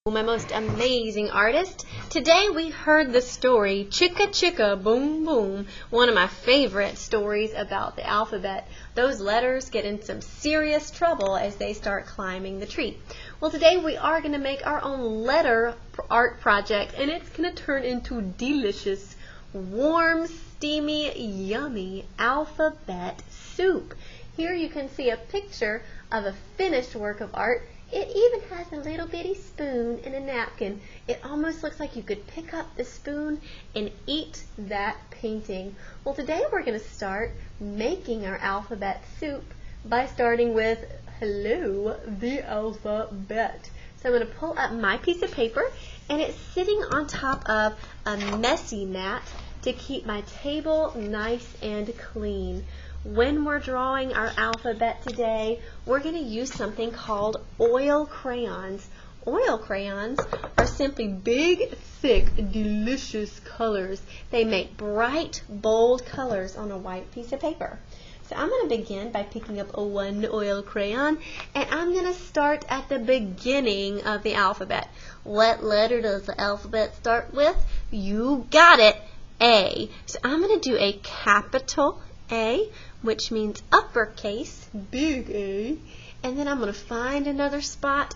My most amazing artist. Today we heard the story Chicka Chicka Boom Boom, one of my favorite stories about the alphabet. Those letters get in some serious trouble as they start climbing the tree. Well, today we are going to make our own letter art project, and it's going to turn into delicious, warm, steamy, yummy alphabet soup. Here you can see a picture of a finished work of art. It even has a little bitty spoon and a napkin. It almost looks like you could pick up the spoon and eat that painting. Well, today we're going to start making our alphabet soup by starting with hello, the alphabet. So I'm going to pull up my piece of paper, and it's sitting on top of a messy mat to keep my table nice and clean. When we're drawing our alphabet today, we're going to use something called oil crayons. Oil crayons are simply big, thick, delicious colors. They make bright, bold colors on a white piece of paper. So I'm going to begin by picking up one oil crayon, and I'm going to start at the beginning of the alphabet. What letter does the alphabet start with? You got it, A. So I'm going to do a capital A, which means uppercase, big A, and then I'm going to find another spot,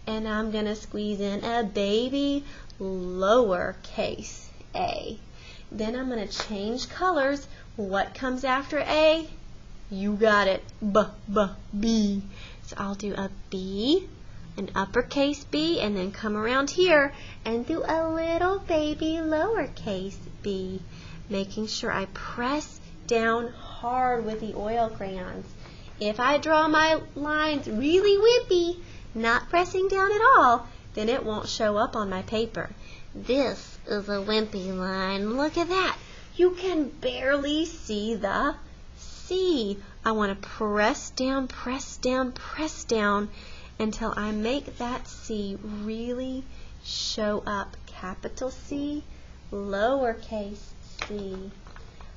and I'm going to squeeze in a baby lowercase a. Then I'm going to change colors. What comes after A? You got it, B. So I'll do a B, an uppercase B, and then come around here and do a little baby lowercase b, making sure I press down hard with the oil crayons. If I draw my lines really wimpy, not pressing down at all, then it won't show up on my paper. This is a wimpy line. Look at that. You can barely see the C. I want to press down, press down, press down until I make that C really show up. Capital C, lowercase c.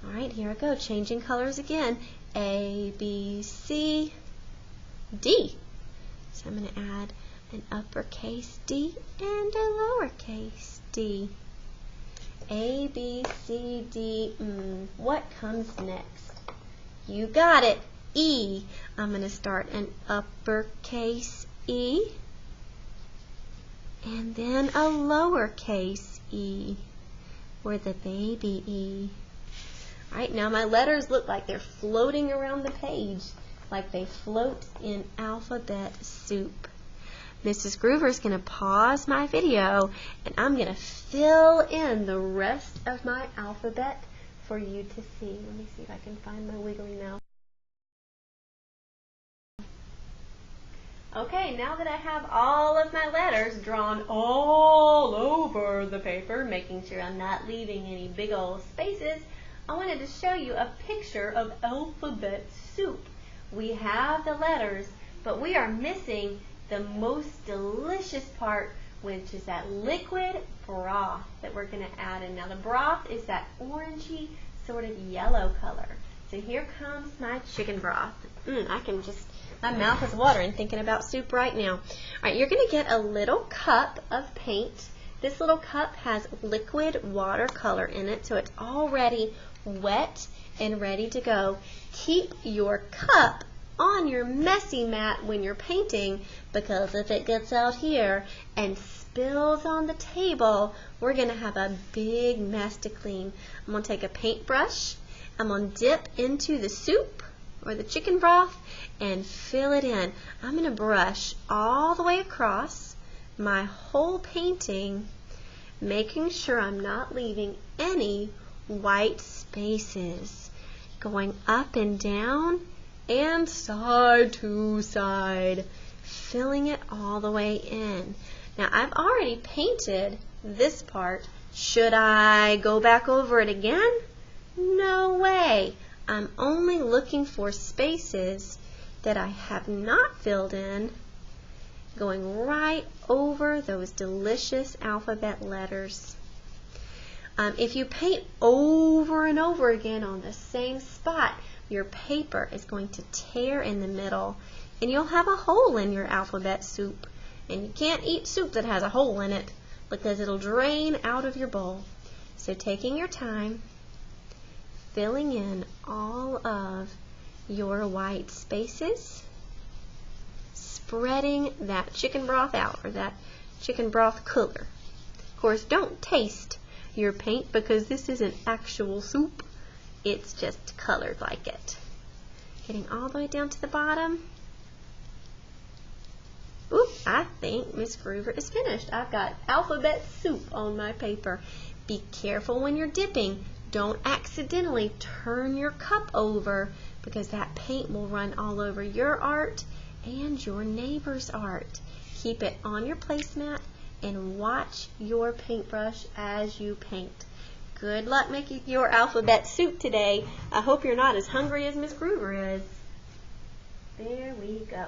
All right, here I go, changing colors again. A, B, C, D. So I'm going to add an uppercase D and a lowercase d. A, B, C, D. What comes next? You got it, E. I'm going to start an uppercase E and then a lowercase e, or the baby E. All right, now my letters look like they're floating around the page, like they float in alphabet soup. Mrs. Groover's going to pause my video, and I'm going to fill in the rest of my alphabet for you to see. Let me see if I can find my wiggly mouth. Okay, now that I have all of my letters drawn all over the paper, making sure I'm not leaving any big old spaces, I wanted to show you a picture of alphabet soup. We have the letters, but we are missing the most delicious part, which is that liquid broth that we're going to add in. Now the broth is that orangey sort of yellow color. So here comes my chicken broth. My mouth is watering thinking about soup right now. All right, you're going to get a little cup of paint. This little cup has liquid watercolor in it, so it's already wet and ready to go. Keep your cup on your messy mat when you're painting, because if it gets out here and spills on the table, we're going to have a big mess to clean. I'm going to take a paintbrush. I'm going to dip into the soup or the chicken broth and fill it in. I'm going to brush all the way across my whole painting, making sure I'm not leaving any white spaces, going up and down and side to side, filling it all the way in. Now I've already painted this part. Should I go back over it again? No way. I'm only looking for spaces that I have not filled in, going right over those delicious alphabet letters. If you paint over and over again on the same spot, your paper is going to tear in the middle, and you'll have a hole in your alphabet soup. And you can't eat soup that has a hole in it because it'll drain out of your bowl. So taking your time, filling in all of your white spaces, spreading that chicken broth out, or that chicken broth cooler. Of course, don't taste your paint because this isn't actual soup. It's just colored like it. Getting all the way down to the bottom. Oop, I think Miss Groover is finished. I've got alphabet soup on my paper. Be careful when you're dipping. Don't accidentally turn your cup over because that paint will run all over your art and your neighbor's art. Keep it on your placemat and watch your paintbrush as you paint. Good luck making your alphabet soup today. I hope you're not as hungry as Miss Groover is. There we go.